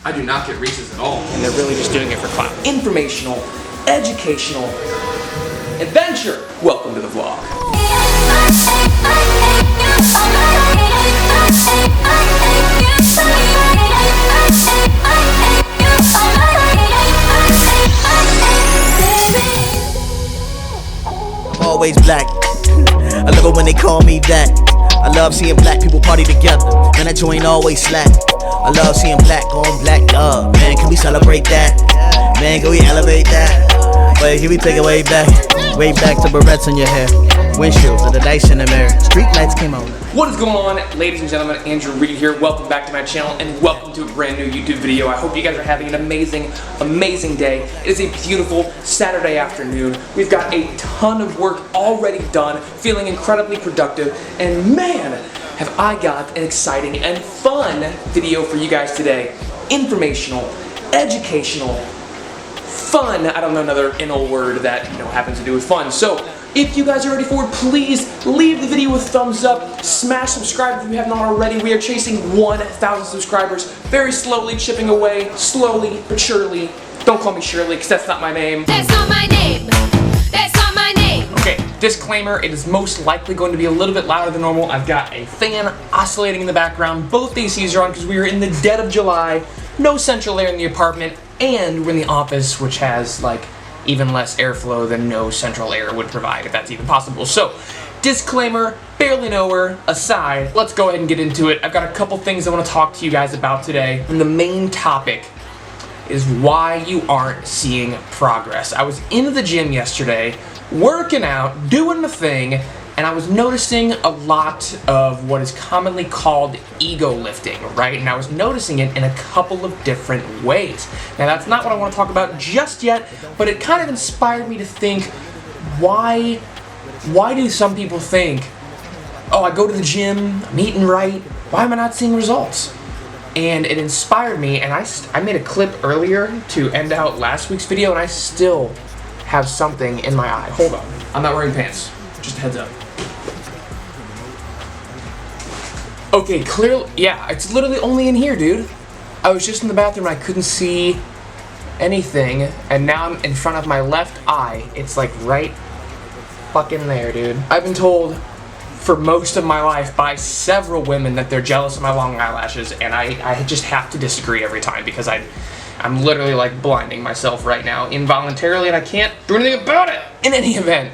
I do not get Reese's at all. And they're really just doing it for clout. Informational, educational, adventure. Welcome to the vlog. Always black. I love it when they call me that. I love seeing black people party together. Man, that joint always slack. I love seeing black on black. Man, can we celebrate that? Man, can we elevate that? But can we take it way back to barrettes in your hair, windshields, and the dice in the mirror. Street lights came on. What is going on, ladies and gentlemen? Andrew Reed here. Welcome back to my channel and welcome to a brand new YouTube video. I hope you guys are having an amazing day. It is a beautiful Saturday afternoon. We've got a ton of work already done, feeling incredibly productive, and man, have I got an exciting and fun video for you guys today. Informational, educational, fun. I don't know another in-old word that happens to do with fun. So if you guys are ready for it, please leave the video a thumbs up, smash subscribe if you have not already. We are chasing 1,000 subscribers, very slowly chipping away, slowly but surely. Don't call me Shirley, because that's not my name. That's not my name. That's not my name. Okay, disclaimer, it is most likely going to be a little bit louder than normal. I've got a fan oscillating in the background. Both ACs are on because we are in the dead of July. No central air in the apartment, and we're in the office, which has even less airflow than no central air would provide, if that's even possible. So, disclaimer, barely nowhere aside, let's go ahead and get into it. I've got a couple things I want to talk to you guys about today, and the main topic is why you aren't seeing progress. I was in the gym yesterday, working out, doing the thing, and I was noticing a lot of what is commonly called ego lifting, right? And I was noticing it in a couple of different ways. Now that's not what I want to talk about just yet, but it kind of inspired me to think, why do some people think, oh, I go to the gym, I'm eating right, why am I not seeing results? And it inspired me, and I made a clip earlier to end out last week's video, and I still have something in my eye. Hold on. I'm not wearing pants. Just a heads up. Okay, clearly, yeah, it's literally only in here, dude. I was just in the bathroom, I couldn't see anything, and now I'm in front of my left eye. It's right fucking there, dude. I've been told for most of my life by several women that they're jealous of my long eyelashes, and I just have to disagree every time because I'm literally blinding myself right now involuntarily, and I can't do anything about it. In any event,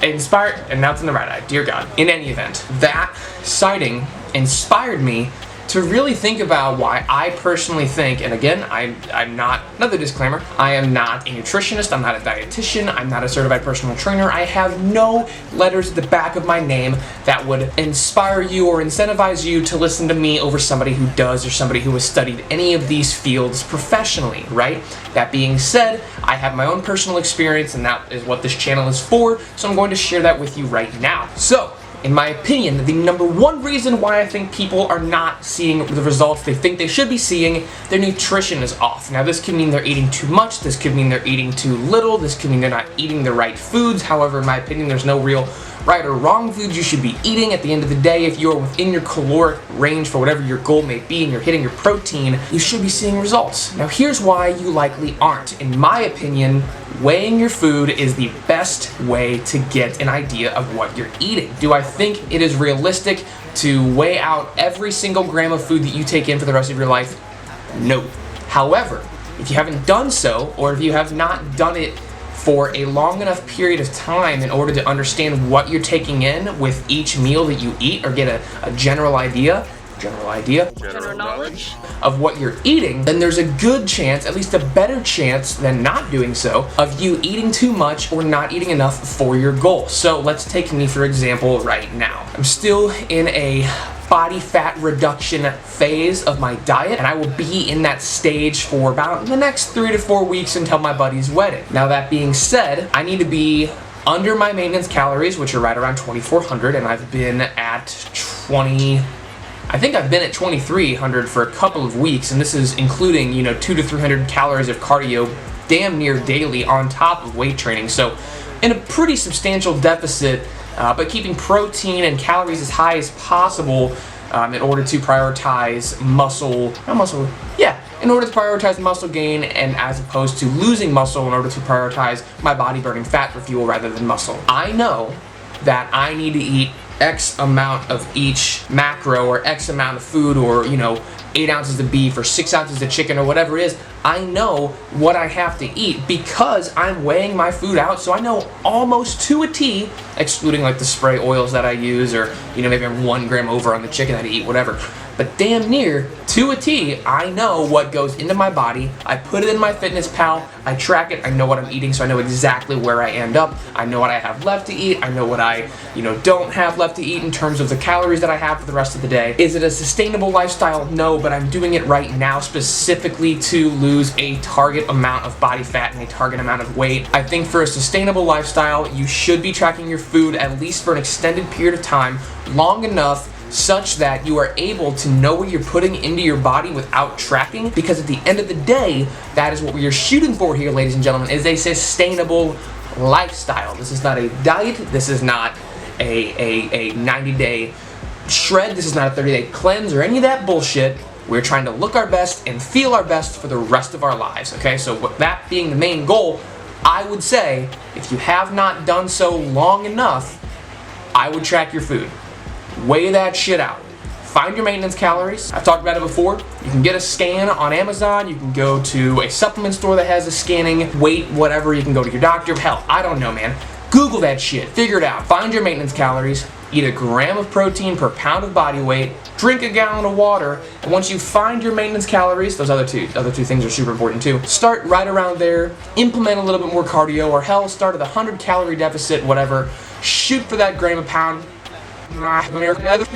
inspired, and now it's in the right eye, dear God. In any event, that sighting inspired me to really think about why I personally think, and again, I'm not, another disclaimer, I am not a nutritionist, I'm not a dietitian, I'm not a certified personal trainer, I have no letters at the back of my name that would inspire you or incentivize you to listen to me over somebody who does or somebody who has studied any of these fields professionally, right? That being said, I have my own personal experience and that is what this channel is for, so I'm going to share that with you right now. So, in my opinion, the number one reason why I think people are not seeing the results they think they should be seeing, their nutrition is off. Now this could mean they're eating too much, this could mean they're eating too little, this could mean they're not eating the right foods. However, in my opinion, there's no real right or wrong foods you should be eating. At the end of the day, if you're within your caloric range for whatever your goal may be and you're hitting your protein, you should be seeing results. Now here's why you likely aren't. In my opinion, weighing your food is the best way to get an idea of what you're eating. Do I think it is realistic to weigh out every single gram of food that you take in for the rest of your life? No. However, if you haven't done so, or if you have not done it for a long enough period of time in order to understand what you're taking in with each meal that you eat, or get a general knowledge of what you're eating, then there's a good chance, at least a better chance than not doing so, of you eating too much or not eating enough for your goal. So let's take me for example right now. I'm still in a body fat reduction phase of my diet, and I will be in that stage for about the next 3 to 4 weeks until my buddy's wedding. Now that being said, I need to be under my maintenance calories, which are right around 2,400, and I've been at 2,300 for a couple of weeks, and this is including 200 to 300 calories of cardio damn near daily on top of weight training. So in a pretty substantial deficit, but keeping protein and calories as high as possible in order to prioritize in order to prioritize muscle gain, and as opposed to losing muscle in order to prioritize my body burning fat for fuel rather than muscle. I know that I need to eat X amount of each macro or X amount of food, or 8 ounces of beef or 6 ounces of chicken or whatever it is. I know what I have to eat because I'm weighing my food out, so I know almost to a T, excluding like the spray oils that I use, or maybe I'm 1 gram over on the chicken that I eat, whatever. But damn near to a T, I know what goes into my body. I put it in MyFitnessPal, I track it, I know what I'm eating, so I know exactly where I end up. I know what I have left to eat, I know what I, don't have left to eat in terms of the calories that I have for the rest of the day. Is it a sustainable lifestyle? No, but I'm doing it right now specifically to lose a target amount of body fat and a target amount of weight. I think for a sustainable lifestyle, you should be tracking your food at least for an extended period of time, long enough such that you are able to know what you're putting into your body without tracking, because at the end of the day, that is what we are shooting for here, ladies and gentlemen, is a sustainable lifestyle. This is not a diet, this is not a 90-day shred, this is not a 30-day cleanse or any of that bullshit. We're trying to look our best and feel our best for the rest of our lives, okay? So with that being the main goal, I would say, if you have not done so long enough, I would track your food. Weigh that shit out. Find your maintenance calories. I've talked about it before. You can get a scan on Amazon. You can go to a supplement store that has a scanning, weight, whatever. You can go to your doctor. Hell, I don't know, man. Google that shit. Figure it out. Find your maintenance calories. Eat a gram of protein per pound of body weight. Drink a gallon of water. And once you find your maintenance calories, those other two things are super important too. Start right around there. Implement a little bit more cardio, or hell, start at a 100-calorie deficit, whatever. Shoot for that gram of pound.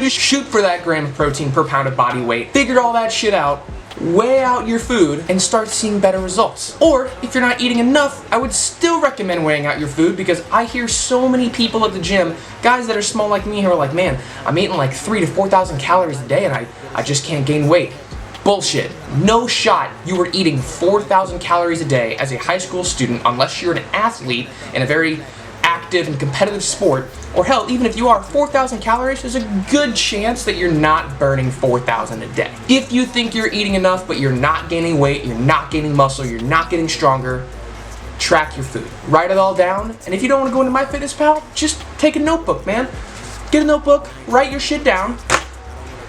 Shoot for that gram of protein per pound of body weight. Figure all that shit out, weigh out your food, and start seeing better results. Or, if you're not eating enough, I would still recommend weighing out your food, because I hear so many people at the gym, guys that are small like me, who are like, man, I'm eating like 3,000 to 4,000 calories a day and I just can't gain weight. Bullshit. No shot you were eating 4,000 calories a day as a high school student unless you're an athlete in a very active and competitive sport. Or hell, even if you are 4,000 calories, there's a good chance that you're not burning 4,000 a day. If you think you're eating enough but you're not gaining weight, you're not gaining muscle, you're not getting stronger, track your food. Write it all down, and if you don't want to go into MyFitnessPal, just take a notebook, man. Get a notebook, write your shit down,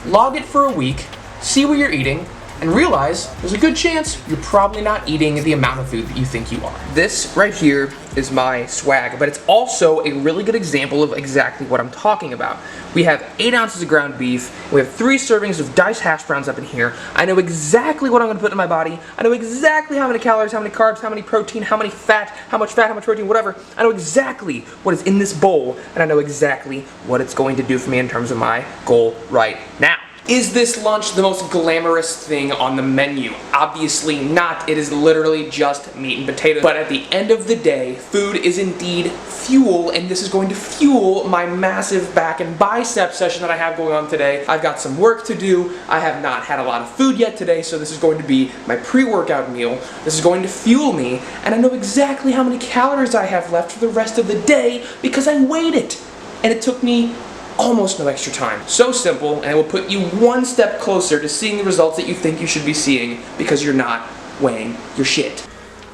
log it for a week, see what you're eating, and realize there's a good chance you're probably not eating the amount of food that you think you are. This right here is my swag, but it's also a really good example of exactly what I'm talking about. We have 8 ounces of ground beef, we have 3 servings of diced hash browns up in here. I know exactly what I'm gonna put in my body. I know exactly how many calories, how many carbs, how many protein, how much fat, how much protein, whatever. I know exactly what is in this bowl, and I know exactly what it's going to do for me in terms of my goal right now. Is this lunch the most glamorous thing on the menu? Obviously not. It is literally just meat and potatoes. But at the end of the day, food is indeed fuel, and this is going to fuel my massive back and bicep session that I have going on today. I've got some work to do. I have not had a lot of food yet today, so this is going to be my pre-workout meal. This is going to fuel me, and I know exactly how many calories I have left for the rest of the day because I weighed it. And it took me almost no extra time. So simple, and it will put you one step closer to seeing the results that you think you should be seeing because you're not weighing your shit.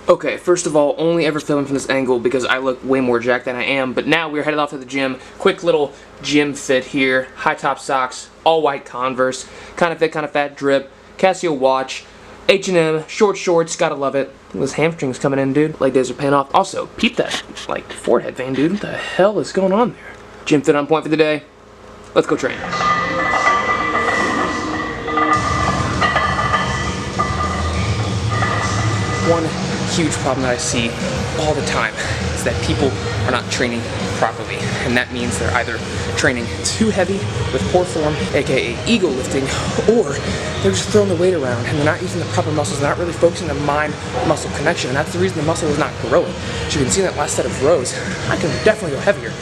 Okay, first of all, only ever filming from this angle because I look way more jacked than I am, but now we're headed off to the gym. Quick little gym fit here. High top socks, all white Converse, kind of fit, kind of fat drip, Casio watch, H&M, short shorts, gotta love it. Those hamstrings coming in, dude. Leg days are paying off. Also, peep that, like, forehead vein, dude. What the hell is going on there? Gym fit on point for the day. Let's go train. One huge problem that I see all the time is that people are not training properly, and that means they're either training too heavy with poor form, aka ego lifting, or they're just throwing the weight around and they're not using the proper muscles. They're not really focusing on the mind-muscle connection, and that's the reason the muscle is not growing. As you can see in that last set of rows, I can definitely go heavier,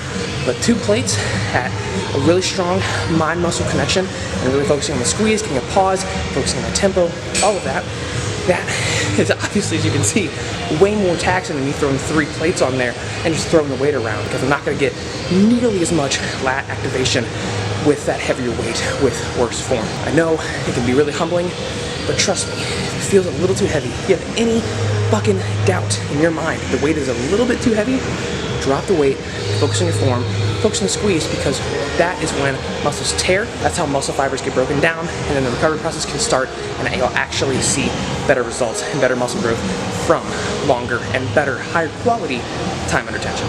but 2 plates at a really strong mind-muscle connection and really focusing on the squeeze, getting a pause, focusing on the tempo, all of that. That is obviously, as you can see, way more taxing than me throwing 3 plates on there and just throwing the weight around, because I'm not going to get nearly as much lat activation with that heavier weight with worse form. I know it can be really humbling, but trust me, if it feels a little too heavy, if you have any fucking doubt in your mind the weight is a little bit too heavy, drop the weight, focus on your form, focus on the squeeze, because that is when muscles tear. That's how muscle fibers get broken down, and then the recovery process can start, and you'll actually see better results and better muscle growth from longer and better, higher quality time under tension.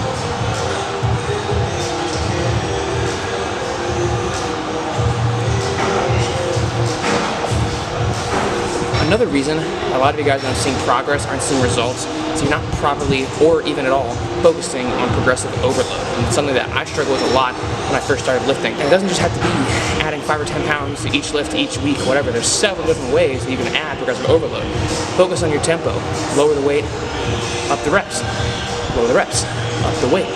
Another reason a lot of you guys aren't seeing progress, aren't seeing results, is you're not properly, or even at all, focusing on progressive overload. And it's something that I struggled with a lot when I first started lifting. And it doesn't just have to be adding 5 or 10 pounds to each lift, each week, whatever. There's several different ways that you can add progressive overload. Focus on your tempo. Lower the weight, up the reps. Lower the reps, up the weight.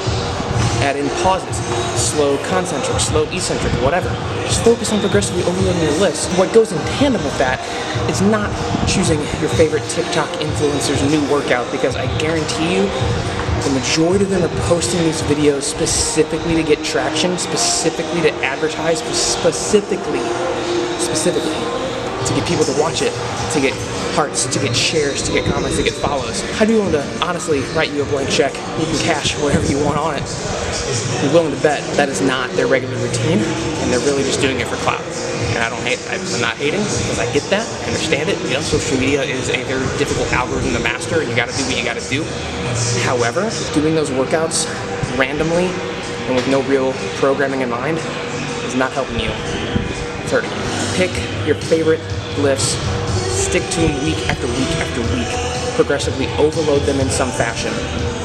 Add in pauses, slow concentric, slow eccentric, whatever. Just focus on progressively overloading your list. What goes in tandem with that is not choosing your favorite TikTok influencer's new workout, because I guarantee you the majority of them are posting these videos specifically to get traction, specifically to advertise, specifically to get people to watch it, to get hearts, to get shares, to get comments, to get follows. I'd be willing to honestly write you a blank check. You can cash whatever you want on it. Be willing to bet that is not their regular routine, and they're really just doing it for clout. And I'm not hating, because I get that, I understand it. You know, social media is a very difficult algorithm to master, and you gotta do what you gotta do. However, doing those workouts randomly and with no real programming in mind is not helping you. It's hurting you. Pick your favorite lifts, stick to them week after week after week, progressively overload them in some fashion.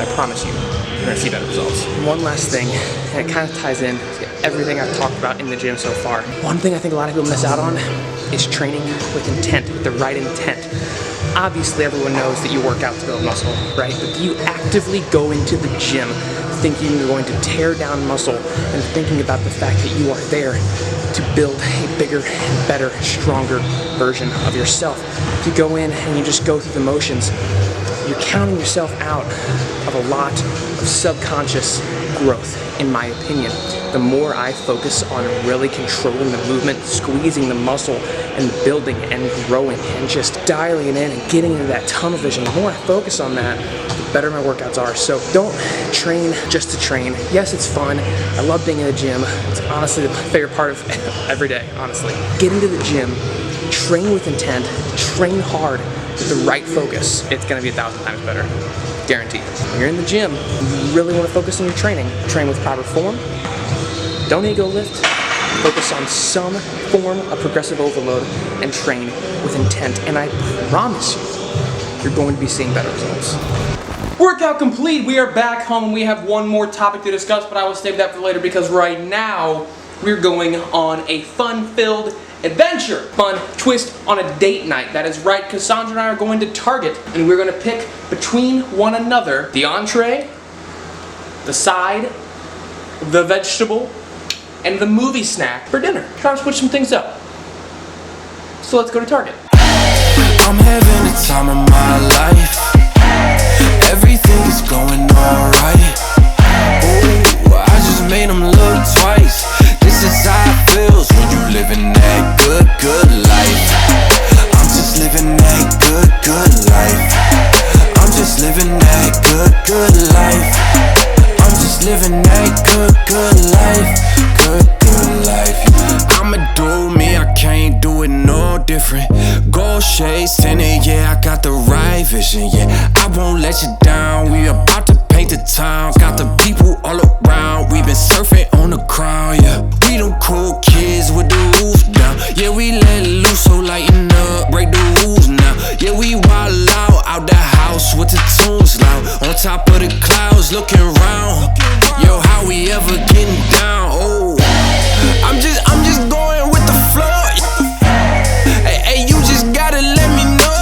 I promise you, you're gonna see better results. One last thing, and it kind of ties in to everything I've talked about in the gym so far. One thing I think a lot of people miss out on is training with intent, with the right intent. Obviously, everyone knows that you work out to build muscle, right? But do you actively go into the gym thinking you're going to tear down muscle and thinking about the fact that you are there to build a bigger and better, stronger version of yourself? If you go in and you just go through the motions, you're counting yourself out of a lot of subconscious growth, in my opinion. The more I focus on really controlling the movement, squeezing the muscle, and building and growing and just dialing it in and getting into that tunnel vision, the more I focus on that, the better my workouts are. So don't train just to train. Yes, it's fun. I love being in the gym. It's honestly the favorite part of every day, honestly. Get into the gym, train with intent, train hard with the right focus. It's gonna be 1,000 times better. Guaranteed. When you're in the gym, you really want to focus on your training. Train with proper form. Don't ego lift. Focus on some form of progressive overload and train with intent. And I promise you, you're going to be seeing better results. Workout complete. We are back home and we have one more topic to discuss, but I will save that for later because right now we're going on a fun-filled adventure. Fun twist on a date night. That is right, Cassandra and I are going to Target and we're going to pick between one another the entree, the side, the vegetable, and the movie snack for dinner. Trying to switch some things up. So let's go to Target. I'm having the time of my life. Everything is going alright. Ooh, I just made them look twice. This is how it feels when you living that good life. I'm just living that good life. I'm just living that good life. I'm just living that good life. Good life. I'ma do me, I can't do it no different. Gold shades tinted, yeah, I got the right vision, yeah. I won't let you down, we about to paint the town. Got the people all around, we been surfing on the crown, yeah. We them cool kids with the roof down, yeah, we let loose, so lighten up, break the rules now. Yeah, we wild out the house with the tunes loud. On top of the clouds, looking round. Yo, how we ever getting down, oh. I'm just going with the flow. Hey, you just gotta let me know.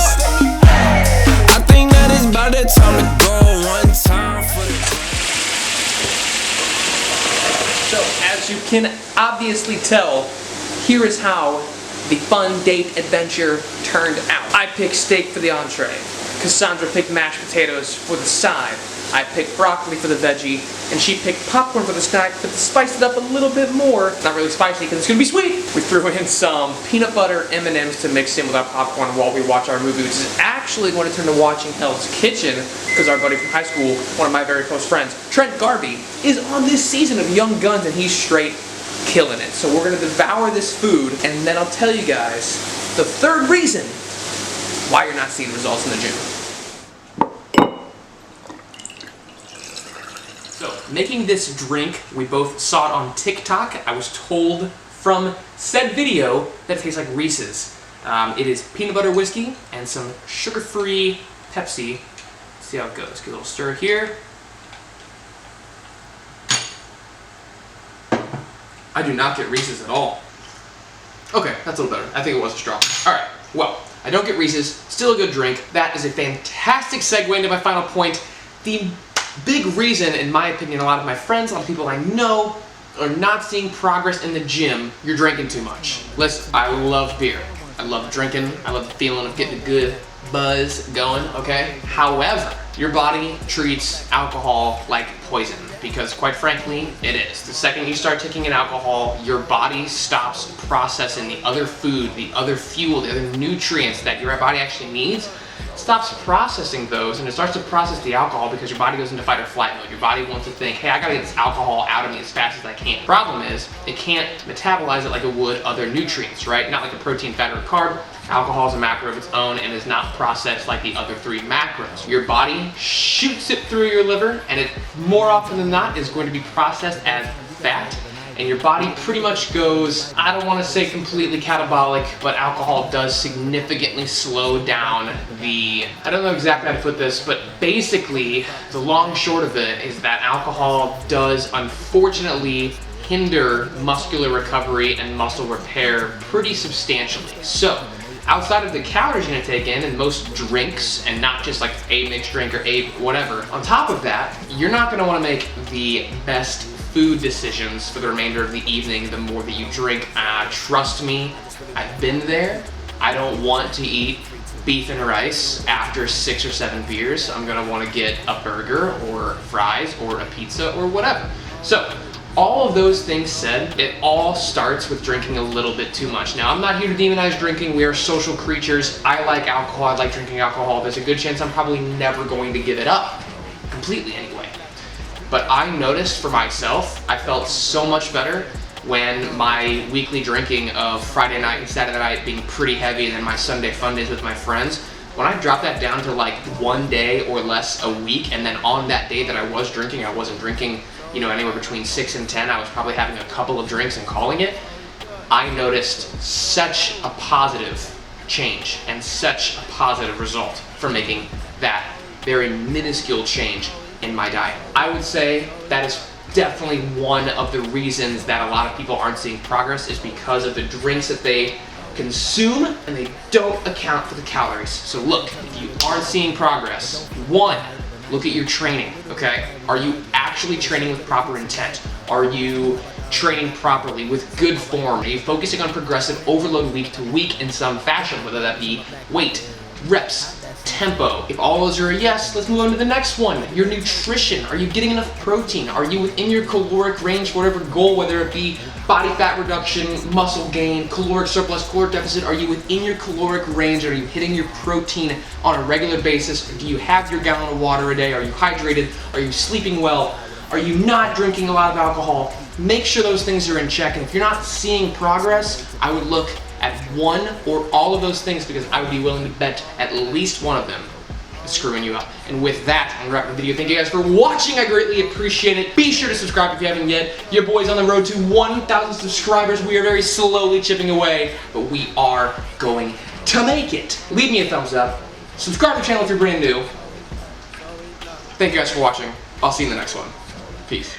I think that it's about that time to go one time for the. So, as you can obviously tell, here is how the fun date adventure turned out. I picked steak for the entree. Cassandra picked mashed potatoes for the side. I picked broccoli for the veggie, and she picked popcorn for the snack, but to spice it up a little bit more, not really spicy because it's gonna be sweet, we threw in some peanut butter M&Ms to mix in with our popcorn while we watch our movie, which is actually going to turn to watching Hell's Kitchen, because our buddy from high school, one of my very close friends, Trent Garvey, is on this season of Young Guns, and he's straight killing it. So we're gonna devour this food, and then I'll tell you guys the third reason why you're not seeing results in the gym. So, making this drink, we both saw it on TikTok. I was told from said video that it tastes like Reese's. It is peanut butter whiskey and some sugar-free Pepsi. Let's see how it goes. Give a little stir here. I do not get Reese's at all. Okay, that's a little better. I think it was a straw. Alright, well, I don't get Reese's. Still a good drink. That is a fantastic segue into my final point. The big reason, in my opinion, a lot of my friends, a lot of people I know, are not seeing progress in the gym, you're drinking too much. Listen, I love beer. I love drinking. I love the feeling of getting a good buzz going, okay? However, your body treats alcohol like poison, because quite frankly, it is. The second you start taking in alcohol, your body stops processing the other food, the other fuel, the other nutrients that your body actually needs. Stops processing those, and it starts to process the alcohol because your body goes into fight or flight mode. Your body wants to think, hey, I gotta get this alcohol out of me as fast as I can. Problem is, it can't metabolize it like it would other nutrients, right? Not like a protein, fat, or carb. Alcohol is a macro of its own and is not processed like the other three macros. Your body shoots it through your liver, and it more often than not is going to be processed as fat. And your body pretty much goes, I don't want to say completely catabolic, but alcohol does significantly slow down I don't know exactly how to put this, but basically the long short of it is that alcohol does unfortunately hinder muscular recovery and muscle repair pretty substantially. So, outside of the calories you're gonna take in, and most drinks, and not just like a mixed drink or a whatever, on top of that, you're not gonna wanna make the best food decisions for the remainder of the evening the more that you drink. Trust me, I've been there. I don't want to eat beef and rice after 6 or 7 beers. I'm gonna wanna get a burger or fries or a pizza or whatever. So, all of those things said, it all starts with drinking a little bit too much. Now, I'm not here to demonize drinking. We are social creatures. I like alcohol. I like drinking alcohol. There's a good chance I'm probably never going to give it up. Completely, anyway. But I noticed for myself, I felt so much better when my weekly drinking of Friday night and Saturday night being pretty heavy, and then my Sunday fun days with my friends, when I dropped that down to like 1 day or less a week, and then on that day that I was drinking, I wasn't drinking, you know, anywhere between 6 and 10, I was probably having a couple of drinks and calling it, I noticed such a positive change and such a positive result from making that very minuscule change in my diet. I would say that is definitely one of the reasons that a lot of people aren't seeing progress, is because of the drinks that they consume and they don't account for the calories. So look, if you aren't seeing progress, 1, look at your training, okay? Are you actually training with proper intent? Are you training properly with good form? Are you focusing on progressive overload week to week in some fashion, whether that be weight, reps, tempo? If all those are a yes, let's move on to the next one. Your nutrition. Are you getting enough protein? Are you within your caloric range for whatever goal, whether it be body fat reduction, muscle gain, caloric surplus, caloric deficit? Are you within your caloric range? Are you hitting your protein on a regular basis? Do you have your gallon of water a day? Are you hydrated? Are you sleeping well? Are you not drinking a lot of alcohol? Make sure those things are in check. And if you're not seeing progress, I would look at one or all of those things, because I would be willing to bet at least one of them is screwing you up. And with that, I'm gonna wrap the video. Thank you guys for watching. I greatly appreciate it. Be sure to subscribe if you haven't yet. Your boy's on the road to 1,000 subscribers. We are very slowly chipping away, but we are going to make it. Leave me a thumbs up. Subscribe to the channel if you're brand new. Thank you guys for watching. I'll see you in the next one. Peace.